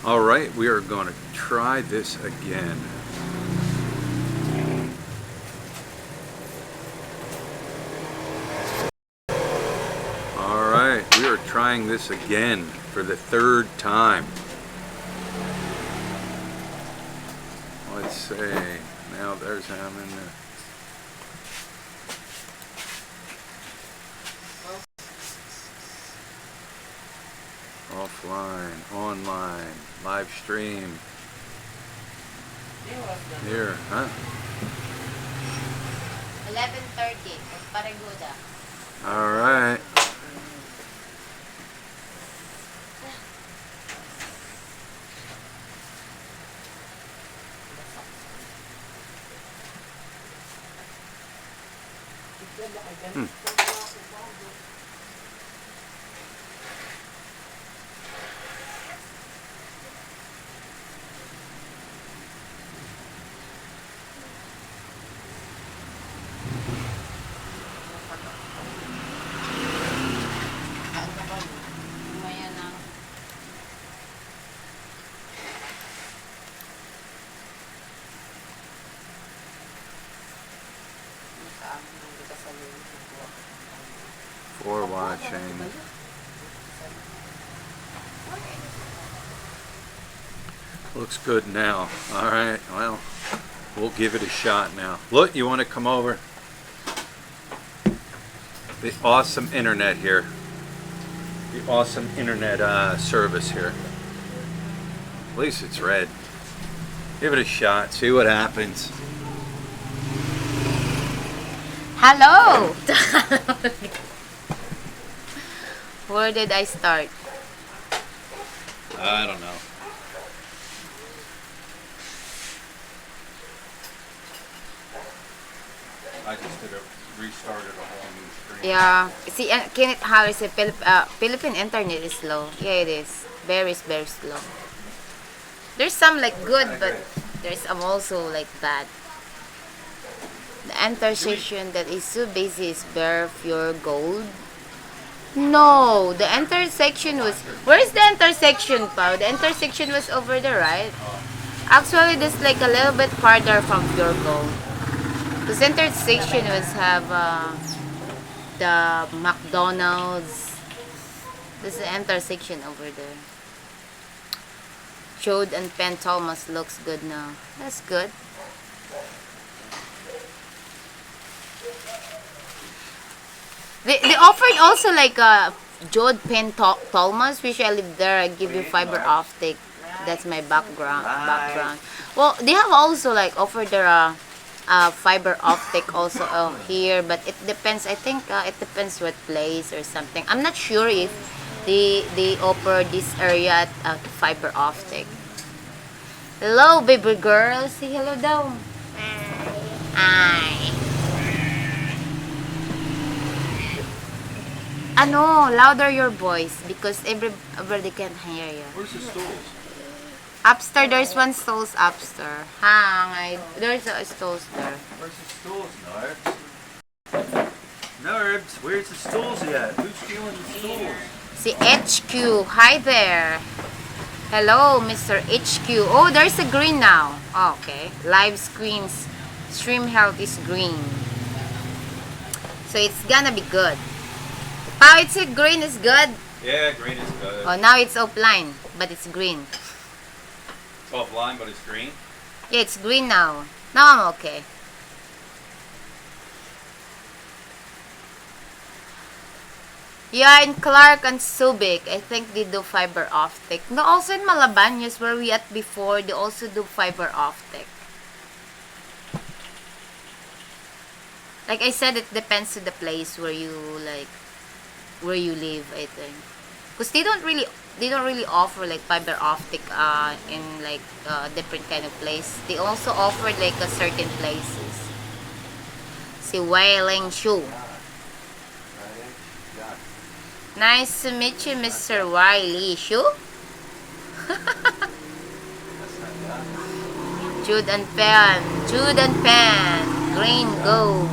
All right, we are going to try this again. All right, we are trying this again for the third time. Let's see. Now there's him in there. Offline, online, live stream. Here, huh? 11:30, Paraguda. All right. For watching. Looks good now. All right, well, we'll give it a shot now. Look, you want to come over? The awesome internet here. The awesome internet service here. At least it's red. Give it a shot. See what happens. Hello! Where did I start? I don't know. I just restarted a whole new screen. Yeah. See, can it how is it? Philippine internet is slow. Yeah, it is. Very slow. There's some like good, but there's some also like bad. The intersection that is so busy is bare pure gold. No, the intersection was... Where is the intersection, Pao? The intersection was over there, right? Actually, this like a little bit farther from pure gold. This intersection was have the McDonald's. This is the intersection over there. Chode and Penn Thomas looks good now. That's good. They offered also like Jode Penn Thomas, which I live there. I give you fiber optic. That's my background. Well, they have also like offered their fiber optic also here, but it depends. I think it depends what place or something. I'm not sure if they offer this area at fiber optic. Hello, baby girl. Say hello daw. Hi. Ano, louder your voice because everybody can hear you. Where's the stools? Upstairs, there's one stools upstairs. There's a stools there. Where's the stools, Nerds? Nerds, where's the stools at? Who's stealing the stools? Si HQ, hi there. Hello, Mr. HQ. Oh, there's a green now. Oh, okay. Live screens. Stream health is green. So it's gonna be good. How it's green is good? Yeah, green is good. Oh, now it's offline, but it's green. It's offline, but it's green? Yeah, it's green now. Now I'm okay. Yeah, in Clark and Subic, I think they do fiber optic. No, also in Malabañas, where we at before, they also do fiber optic. Like I said, it depends to the place where you live, I think. Because they don't really offer like fiber optic in like different kind of place. They also offer like a certain places. Si Wailing Shu. Nice to meet you, Mr. Wiley Shu. Jude and Pen. Green go.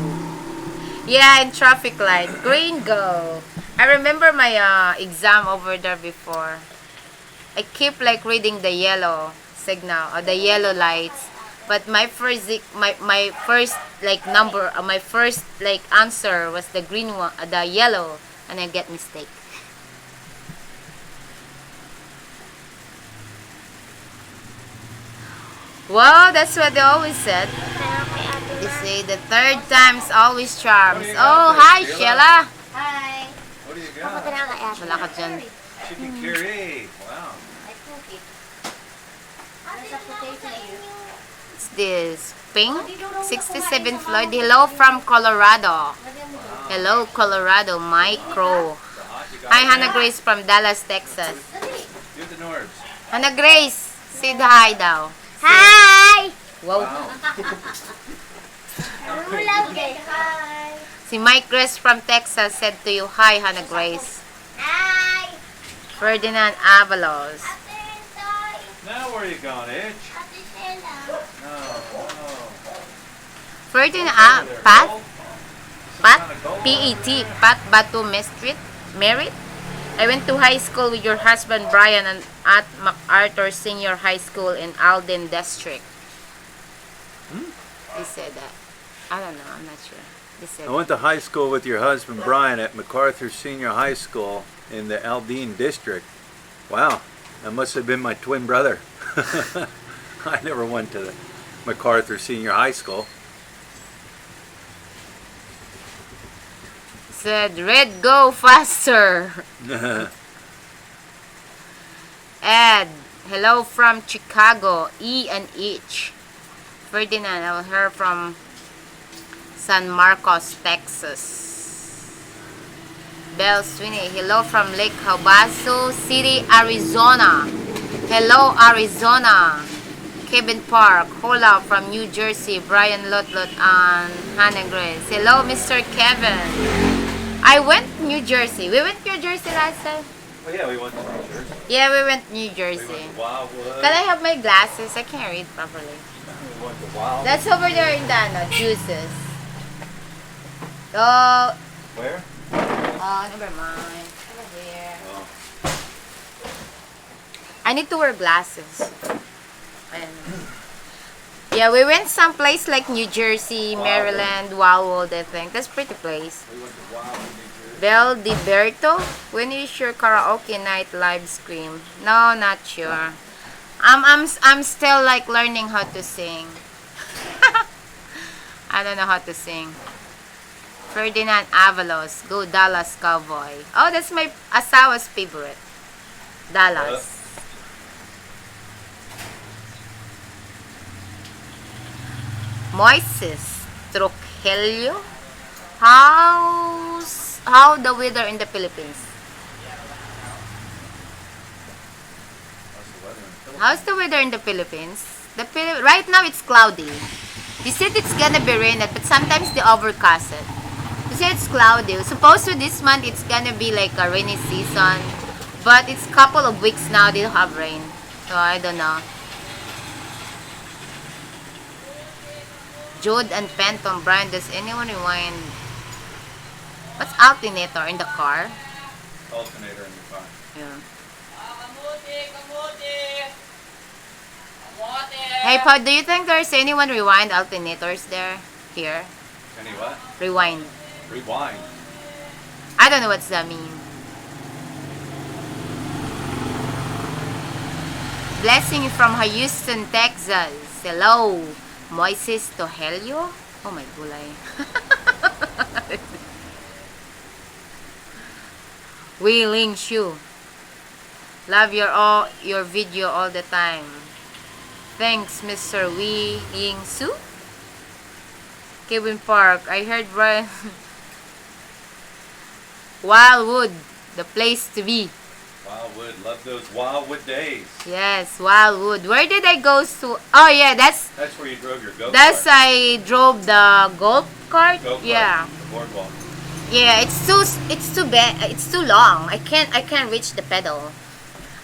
Yeah, in traffic light. Green go. I remember my exam over there before. I keep like reading the yellow signal or the yellow lights. But my first like number, my first like answer was the green one, the yellow, and I get mistake. Wow, that's what they always said. They say the third time's always charms. Oh, hi, Sheila. Hi. What do you Ako got? na kay ate. Wala ka dyan. Chicken curry. Wow. I cook it. There's a potato here. What's this? Pink? 67 Floyd. Hello from Colorado. Hello, Colorado. Micro. Hi, Hannah Grace from Dallas, Texas. Get the Norbs. Hannah Grace, say hi daw. Hi! Wow. Hi. Si Mike Grace from Texas said to you, hi, Hannah Grace. Hi. Ferdinand Avalos. Now where are you going, Itch? Ate Sheila. No, no. Ferdinand, Over there, Pat? gold? Some Pat? kind of gold? P-E-T, Pat Batu Merit? I went to high school with your husband Brian and at MacArthur Senior High School in Alden District. He said that. I don't know, I'm not sure. He said I went to high school with your husband Brian at MacArthur Senior High School in the Alden District. Wow, that must have been my twin brother. I never went to the MacArthur Senior High School. said, Red, go faster. Ed, hello from Chicago. E and H. Ferdinand, I heard from San Marcos, Texas. Belle Sweeney, hello from Lake Havasu City, Arizona. Hello, Arizona. Kevin Park, hola from New Jersey. Brian Lotlot and Hannah Grace. Hello, Mr. Kevin. I went New Jersey. We went New Jersey last time. Oh yeah, we went to New Jersey. Yeah, we went New We Jersey. went to Wildwood. Can I have my glasses? I can't read properly. We went to Wildwood. That's over there in the juices. Oh, Where? never mind. Over here. Oh. I need to wear glasses. And yeah, we went someplace like New Jersey, Wildwood. Maryland, Wildwood, I think. That's pretty place. We went to Wildwood, New Jersey. Bel Diverto, when is your karaoke night live stream? No, not sure. I'm still like learning how to sing. I don't know how to sing. Ferdinand Avalos, go Dallas Cowboy. Oh, that's my asawa's favorite. Dallas. Moises Trujillo. How the weather in the Philippines? How's the weather in the Philippines? Right now it's cloudy. They said it's gonna be rainy, but sometimes they overcast it. They said it's cloudy. Supposed to this month it's gonna be like a rainy season, but it's couple of weeks now they have rain. So I don't know. Jude and Penton, Brian, does anyone rewind? What's alternator in the car? Alternator in the car. Yeah. Hey, Pod, do you think there's anyone rewind alternators there? Here? Any what? Rewind. Rewind. I don't know what's that mean. Blessing from Houston, Texas. Hello. Moises Tohelio? Oh my gulay. Wei Ling Shu. Love your video all the time. Thanks, Mr. Wei Ying Su. Kevin Park. I heard Brian. Wildwood, the place to be. Wildwood. Love those Wildwood days. Yes, Wildwood. Where did I go to? Oh yeah, that's where you drove your go-kart. I drove the golf cart. Go-kart, Yeah. The boardwalk. Yeah, it's too bad. It's too long. I can't reach the pedal.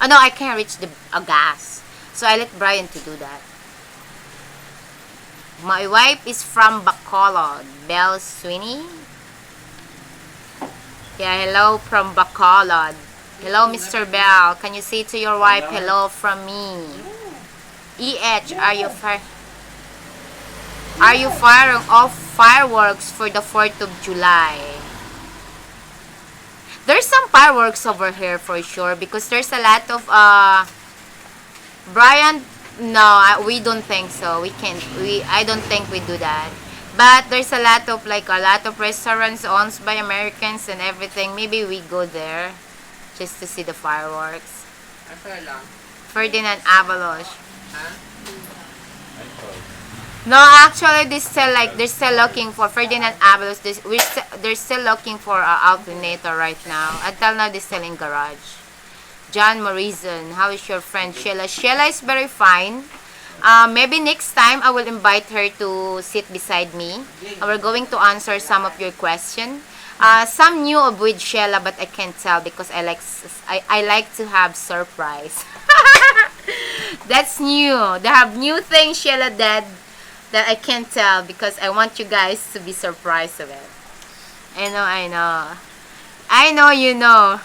Oh no, I can't reach the gas. So I let Brian to do that. My wife is from Bacolod. Belle Sweeney. Yeah, hello from Bacolod. Hello, Mr. Bell. Can you say to your wife, hello from me? EH, are you firing off fireworks for the 4th of July? There's some fireworks over here for sure because there's a lot of Brian, no, we don't think so. I don't think we do that. But there's a lot of restaurants owned by Americans and everything. Maybe we go there just to see the fireworks. Ferdinand Avalos. No, actually, they're still looking for Ferdinand Avalos. They're still looking for an alternator right now. Until now, they're still in garage. John Morrison, how is your friend Sheila? Sheila is very fine. Maybe next time I will invite her to sit beside me. We're going to answer some of your questions. Some new with Sheila, but I can't tell because I like to have surprise. That's new. They have new things Sheila did that I can't tell because I want you guys to be surprised of it. I know you know.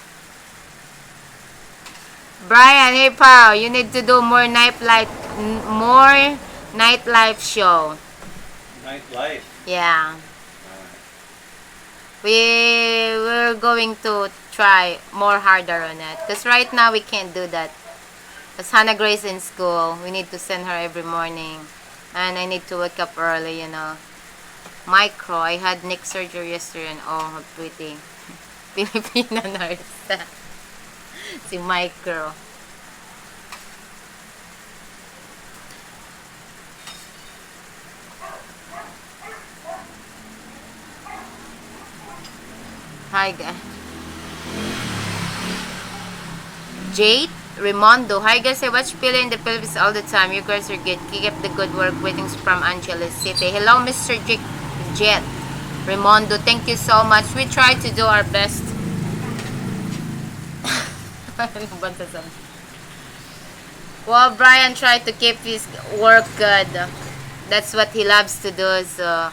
Brian, hey pal, you need to do more nightlife show. Nightlife? Yeah. We're going to try more harder on it. Because right now we can't do that. Because Hannah Grace in school. We need to send her every morning. And I need to wake up early, you know. Micro, I had neck surgery yesterday and oh, how pretty. Filipina nurse. Si Micro. Hi guys. Jade Raimondo. Hi guys, I watch Pila in the Philippines all the time. You guys are good. Keep up the good work. Greetings from Angeles City. Hello, Mr. Jet Raimondo. Thank you so much. We try to do our best. Well, Brian tried to keep his work good. That's what he loves to do. So,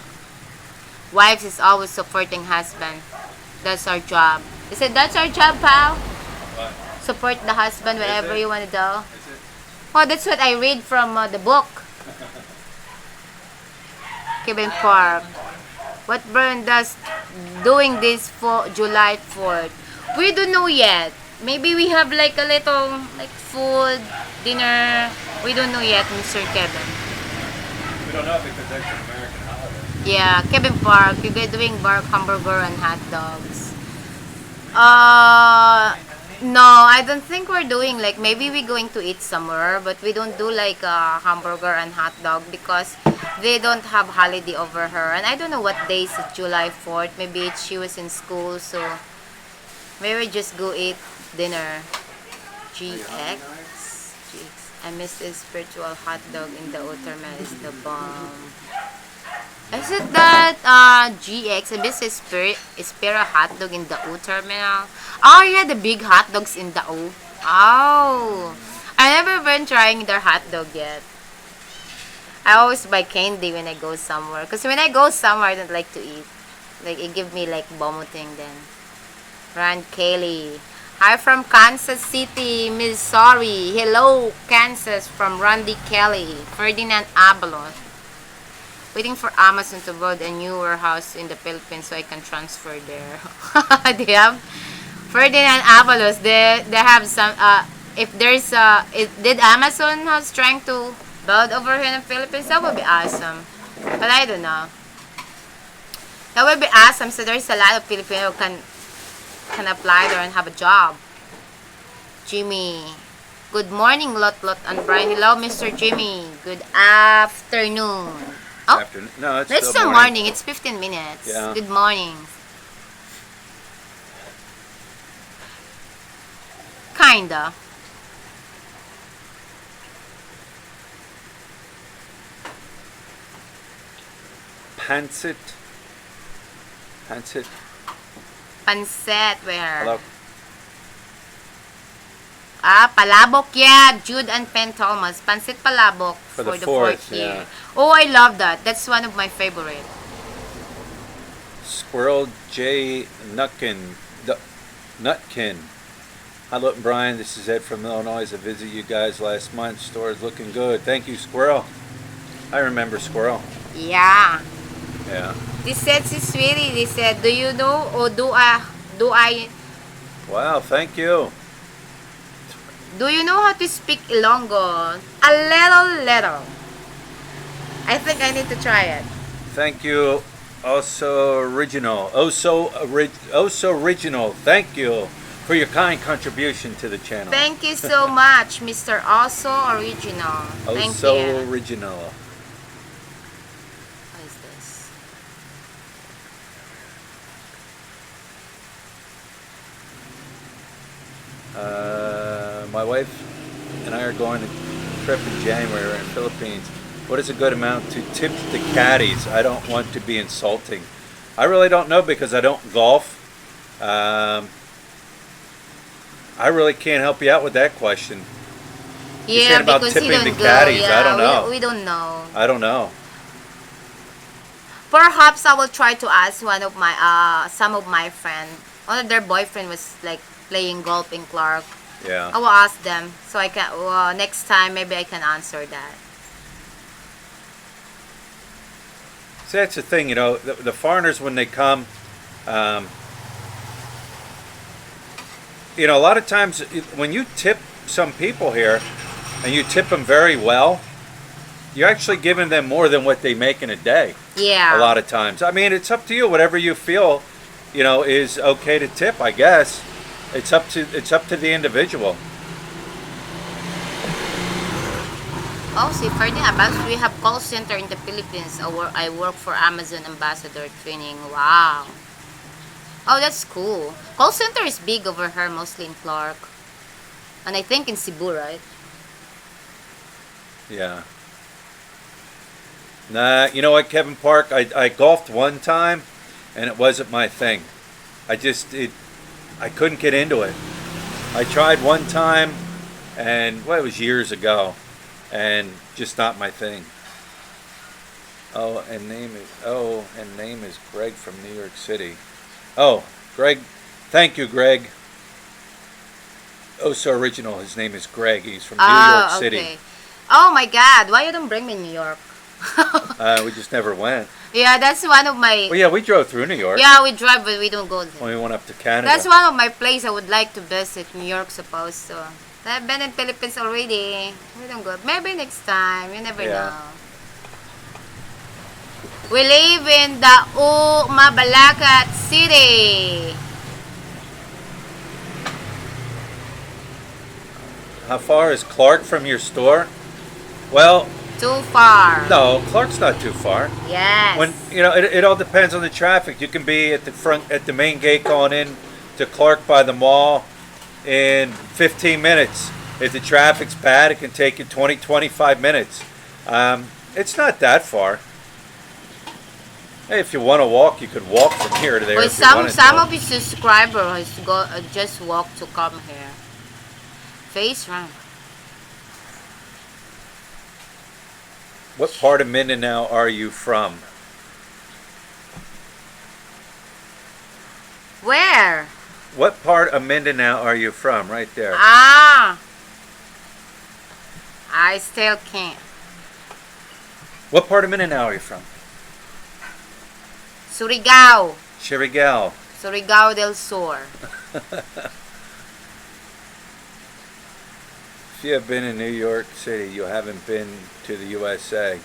wives is always supporting husband. That's our job. He said, that's our job, pal. What? Support the husband wherever you want to do. Oh, that's what I read from the book. Kevin Park. What Brian does doing this for July 4th? We don't know yet. Maybe we have like a little food, dinner. We don't know yet, Mr. Kevin. We don't know because that's an American holiday. Yeah, Kevin Park. You guys doing hamburger and hot dogs? No, I don't think we're doing maybe we're going to eat somewhere, but we don't do a hamburger and hot dog because they don't have holiday over her. And I don't know what day is July 4th. Maybe she was in school, so maybe just go eat dinner. GX. I miss the spiritual hot dog in the Utterman is the bomb. Is it that GX? I miss the Spira hot dog in the U terminal. Oh yeah, the big hot dogs in the U. Oh, I never been trying their hot dog yet. I always buy candy when I go somewhere. Cause when I go somewhere, I don't like to eat. It give me vomiting then. Ron Kelly. Hi from Kansas City, Missouri. Hello, Kansas from Randy Kelly. Ferdinand Abalos. Waiting for Amazon to build a new warehouse in the Philippines so I can transfer there. They have Ferdinand Avalos. They have some. If there's did Amazon has trying to build over here in the Philippines? That would be awesome. But I don't know. That would be awesome. So there's a lot of Filipinos can apply there and have a job. Jimmy. Good morning, Lot and Brian. Hello, Mr. Jimmy. Good afternoon. Oh, No, it's still still morning. It's 15 minutes. Yeah. Good morning. Kinda. Pancit. Pancet where? Hello. Palabok, yeah. Jude and Pen Thomas. Pancit Palabok For the the fourth, fourth year. yeah. Oh, I love that. That's one of my favorite. Squirrel J. Nutkin. Hi, Look and Brian. This is Ed from Illinois. I visited you guys last month. Store is looking good. Thank you, Squirrel. I remember Squirrel. Yeah. Yeah. This said, si sweetie, they said, do you know or do I Wow, thank you. do you know how to speak Ilonggo? A little. I think I need to try it. Thank you. Also original. Oh so original. Thank you for your kind contribution to the channel. Thank you so much, Mr. Also Original. Thank So you. original. What is this? My wife and I are going on a trip in January. We're in the Philippines. What is a good amount to tip the caddies? I don't want to be insulting. I really don't know because I don't golf. I really can't help you out with that question. You're saying about because tipping he don't the go. caddies. Yeah, I don't know. We don't know. I don't know. Perhaps I will try to ask one of my some of my friends. One of their boyfriend was like playing golf in Clark. Yeah. I will ask them so I can next time maybe I can answer that. See, that's the thing, you know, the foreigners when they come, you know, a lot of times when you tip some people here and you tip them very well, you're actually giving them more than what they make in a day. Yeah. A lot of times. I mean, it's up to you. Whatever you feel, you know, is okay to tip, I guess. It's up to the individual. Oh, see, Ferdinand, we have call center in the Philippines. I work for Amazon Ambassador Training. Wow. Oh, that's cool. Call center is big over here, mostly in Clark. And I think in Cebu, right? Yeah. Nah, you know what, Kevin Park? I golfed one time, and it wasn't my thing. I couldn't get into it. I tried one time, and well, it was years ago, and just not my thing. And name is Greg from New York City. Oh, Greg, thank you, Greg. Oh, so original. His name is Greg. He's from New York City. Okay. Oh my God! Why you don't bring me New York? We just never went. Yeah, that's one of my. Well, yeah, we drove through New York. Yeah, we drive, but we don't go there. When we went up to Canada. That's one of my places I would like to visit. New York, supposed to. I've been in Philippines already. We don't go. Maybe next time. You never know. We live in the Mabalacat City. How far is Clark from your store? Well, Too far. no, Clark's not too far. Yes. When you know, it all depends on the traffic. You can be at the main gate going in to Clark by the mall in 15 minutes. If the traffic's bad, it can take you 20-25 minutes. It's not that far. Hey, if you want to walk, you could walk from here to there. Well, if you wanted some to. of his subscribers just walk to come here. Face run. What part of Mindanao are you from? Where? What part of Mindanao are you from? Right there. Ah. I still can't. What part of Mindanao are you from? Surigao. Surigao. Surigao del Sur. If you have been in New York City, you haven't been to the USA.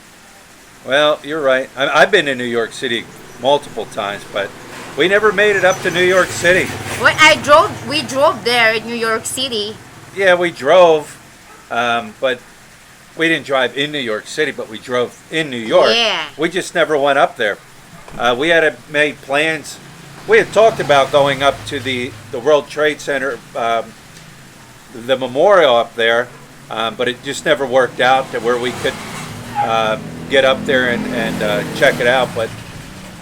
Well, you're right. I've been in New York City multiple times, but we never made it up to New York City. When we drove there in New York City. Yeah, we drove, but we didn't drive in New York City, but we drove in New York. Yeah. We just never went up there. We had made plans. We had talked about going up to the World Trade Center, the memorial up there, but it just never worked out to where we could get up there and check it out. But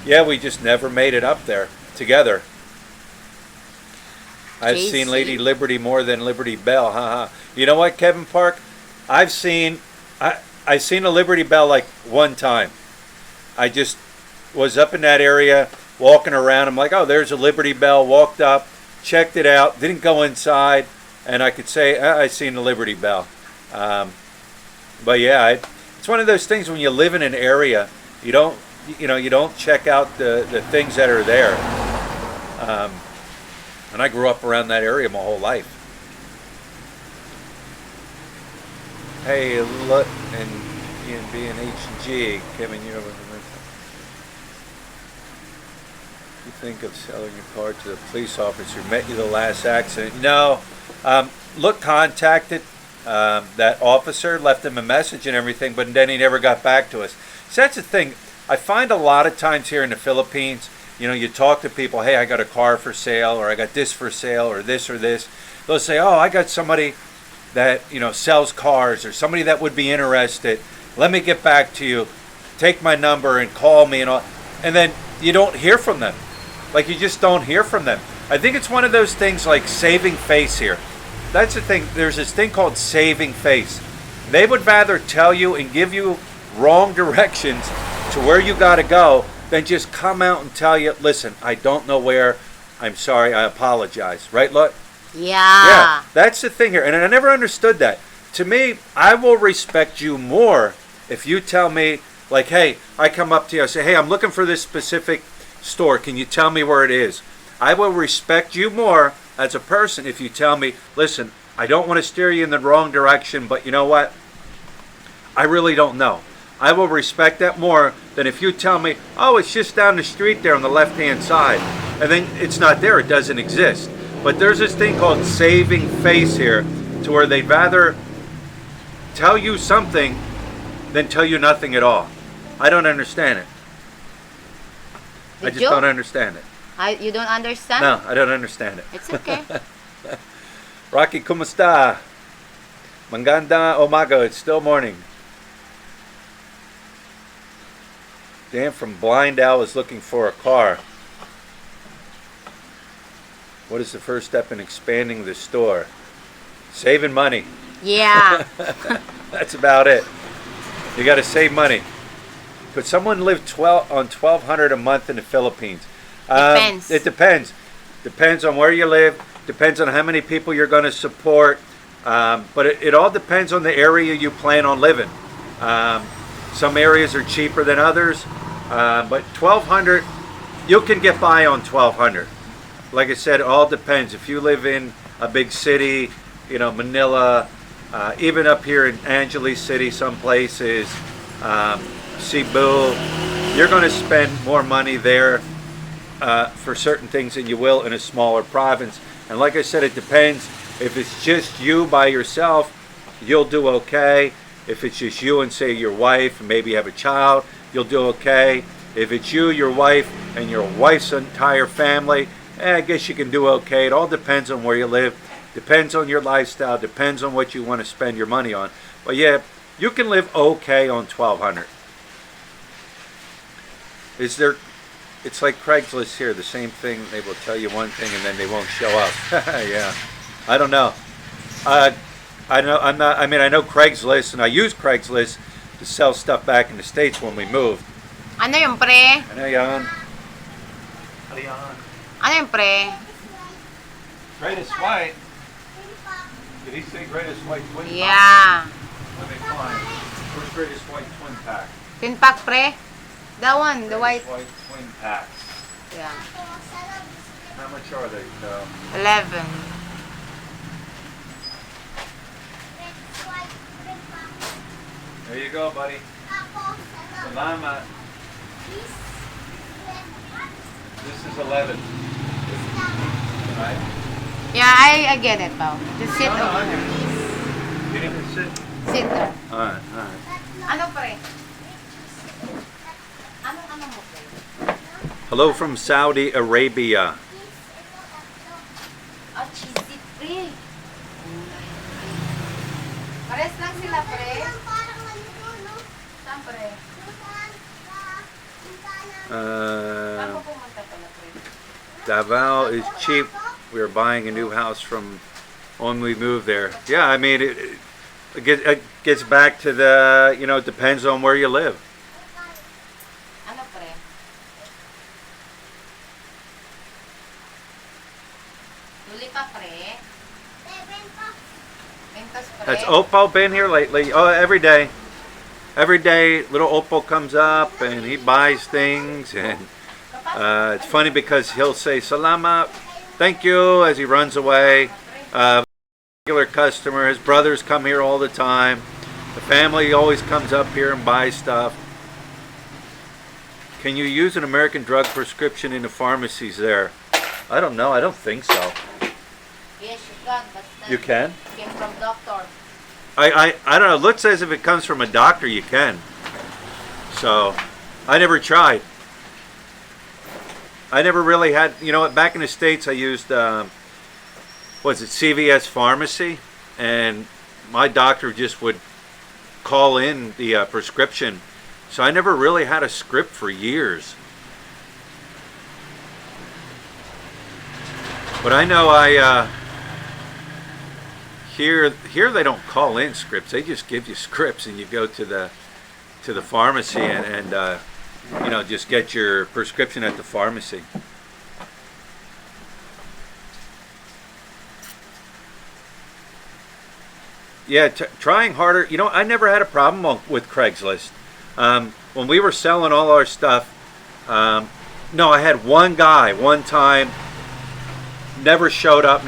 yeah, we just never made it up there together. I've seen Lady Liberty more than Liberty Bell. Haha. You know what, Kevin Park? I've seen a Liberty Bell like one time. I just was up in that area walking around. I'm like, oh, there's a Liberty Bell. Walked up, checked it out, didn't go inside, and I could say I seen the Liberty Bell. But yeah, it's one of those things when you live in an area, you don't check out the things that are there. And I grew up around that area my whole life. Hey, look, and E&B and H&G, Kevin, you think of selling your car to the police officer who met you the last accident? No. Look contacted that officer, left him a message and everything, but then he never got back to us. So that's the thing. I find a lot of times here in the Philippines, you talk to people, hey, I got a car for sale, or I got this for sale, or this or this. They'll say, oh, I got somebody that, sells cars, or somebody that would be interested. Let me get back to you. Take my number and call me and all. And then you don't hear from them. Like, you just don't hear from them. I think it's one of those things like saving face here. That's the thing. There's this thing called saving face. They would rather tell you and give you wrong directions to where you got to go than just come out and tell you, listen, I don't know where. I'm sorry. I apologize. Right, look? Yeah. Yeah. That's the thing here. And I never understood that. To me, I will respect you more if you tell me, like, hey, I come up to you, I say, hey, I'm looking for this specific store. Can you tell me where it is? I will respect you more as a person if you tell me, listen, I don't want to steer you in the wrong direction, but you know what? I really don't know. I will respect that more than if you tell me, oh, it's just down the street there on the left-hand side. And then it's not there. It doesn't exist. But there's this thing called saving face here to where they'd rather tell you something than tell you nothing at all. I don't understand it. I just don't understand it. You don't understand? No, I don't understand it. It's okay. Rocky, kumusta? Maganda umaga. It's still morning. Dan from Blind Owl is looking for a car. What is the first step in expanding the store? Saving money. Yeah. That's about it. You got to save money. Could someone live on $1,200 a month in the Philippines? Depends. It depends. Depends on where you live. Depends on how many people you're going to support. But it all depends on the area you plan on living. Some areas are cheaper than others. But $1,200, you can get by on $1,200. Like I said, it all depends. If you live in a big city, Manila, even up here in Angeles City, some places, Cebu, you're going to spend more money there for certain things than you will in a smaller province. And like I said, it depends. If it's just you by yourself, you'll do okay. If it's just you and say your wife and maybe you have a child, you'll do okay. If it's you, your wife, and your wife's entire family, I guess you can do okay. It all depends on where you live. Depends on your lifestyle. Depends on what you want to spend your money on. But yeah, you can live okay on $1,200. It's like Craigslist here. The same thing. They will tell you one thing and then they won't show up. Yeah. I don't know. I know Craigslist, and I use Craigslist to sell stuff back in the States when we moved. Ano yung pre? Ano yan? Ano yan? Ano yung pre? Greatest white. Did he say greatest white twin pack? Yeah. Let me find. Where's greatest white twin pack? Twin pack pre? That one, the white. White twin packs. Yeah. How much are they? 11. There you go, buddy. Salamat. This is 11. Right? Yeah, I get it, pal. Just sit No, I over get here. it. You didn't sit? Sit there. Alright. Ano pre? Ano mo pre? Hello from Saudi Arabia. Ah, cheesy pre. Pares lang sila pre. Saan pre? Saan mo pumunta pala pre? Davao is cheap. We were buying a new house from when we moved there. Yeah, I mean, it gets back to the, it depends on where you live. Ano pre? Tuli pa pre? Has Oppo been here lately? Oh, every day. Every day, little Oppo comes up and he buys things, and it's funny because he'll say "Salamat," thank you, as he runs away. Regular customer. His brothers come here all the time. The family always comes up here and buys stuff. Can you use an American drug prescription in the pharmacies there? I don't know. I don't think so. Yes, you can, but You can? came from doctor. I don't know. It looks as if it comes from a doctor. You can. So, I never tried. I never really had. You know what? Back in the States, I used was it CVS Pharmacy, and my doctor just would call in the prescription. So I never really had a script for years. But I know here they don't call in scripts. They just give you scripts, and you go to the pharmacy and you know, just get your prescription at the pharmacy. Yeah, trying harder. You know, I never had a problem with Craigslist. When we were selling all our stuff, no, I had one guy one time, never showed up.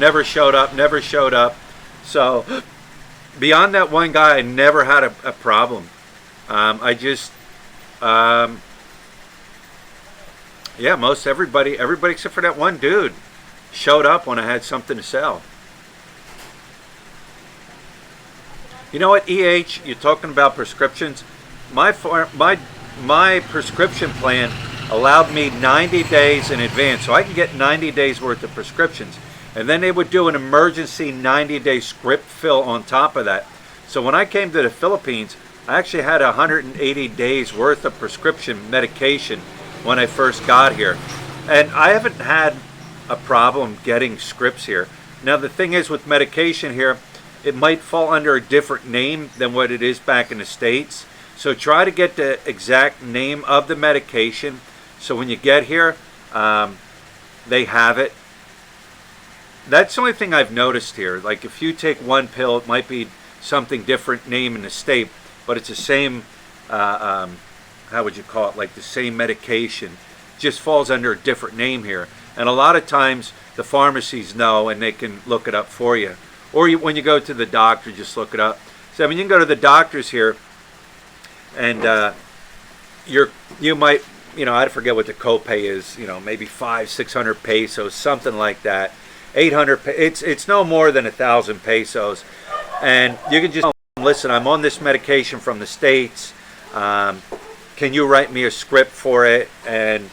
So beyond that one guy, I never had a problem. I just, yeah, most everybody except for that one dude showed up when I had something to sell. You know what, EH, you're talking about prescriptions. My prescription plan allowed me 90 days in advance, so I can get 90 days worth of prescriptions. And then they would do an emergency 90-day script fill on top of that. So when I came to the Philippines, I actually had 180 days worth of prescription medication when I first got here. And I haven't had a problem getting scripts here. Now the thing is, with medication here, it might fall under a different name than what it is back in the States. So try to get the exact name of the medication, so when you get here, they have it. That's the only thing I've noticed here. Like if you take one pill, it might be something different name in the state, but it's the same, how would you call it, like the same medication. Just falls under a different name here. And a lot of times the pharmacies know, and they can look it up for you. Or when you go to the doctor, just look it up. So I mean, you can go to the doctors here, and you might, you know, I forget what the copay is, you know, maybe 500-600 pesos, something like that. 800, it's no more than 1,000 pesos, and you can just listen. I'm on this medication from the States. Can you write me a script for it, and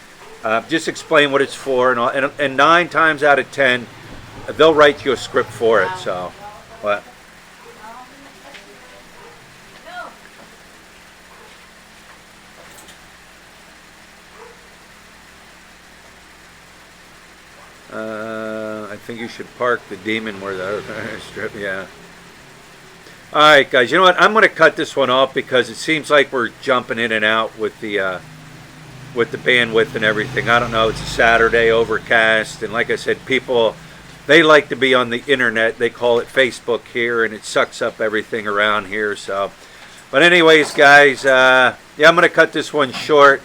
just explain what it's for, and 9 times out of 10, they'll write you a script for it. So, what? I think you should park the Demon where the other strip. Yeah. All right, guys. You know what? I'm going to cut this one off because it seems like we're jumping in and out with the bandwidth and everything. I don't know. It's a Saturday, overcast, and like I said, people, they like to be on the internet. They call it Facebook here, and it sucks up everything around here. So, but anyways, guys, yeah, I'm going to cut this one short.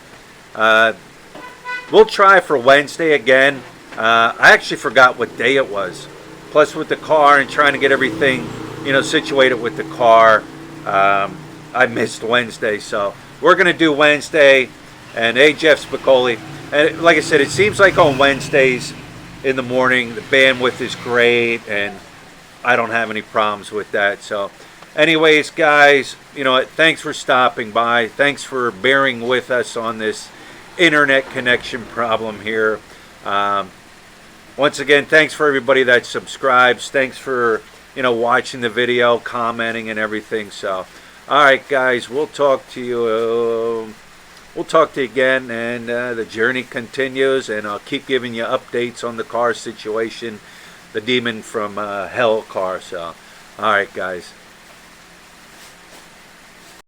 We'll try for Wednesday again. I actually forgot what day it was. Plus, with the car and trying to get everything, you know, situated with the car, I missed Wednesday. So we're going to do Wednesday. And hey, Jeff Spicoli. And like I said, it seems like on Wednesdays in the morning, the bandwidth is great, and I don't have any problems with that. So anyways, guys, you know what? Thanks for stopping by. Thanks for bearing with us on this internet connection problem here. Once again, thanks for everybody that subscribes. Thanks for, you know, watching the video, commenting, and everything. So, all right, guys, we'll talk to you. We'll talk to you again, and the journey continues, and I'll keep giving you updates on the car situation, the Demon from Hell car. So, all right, guys.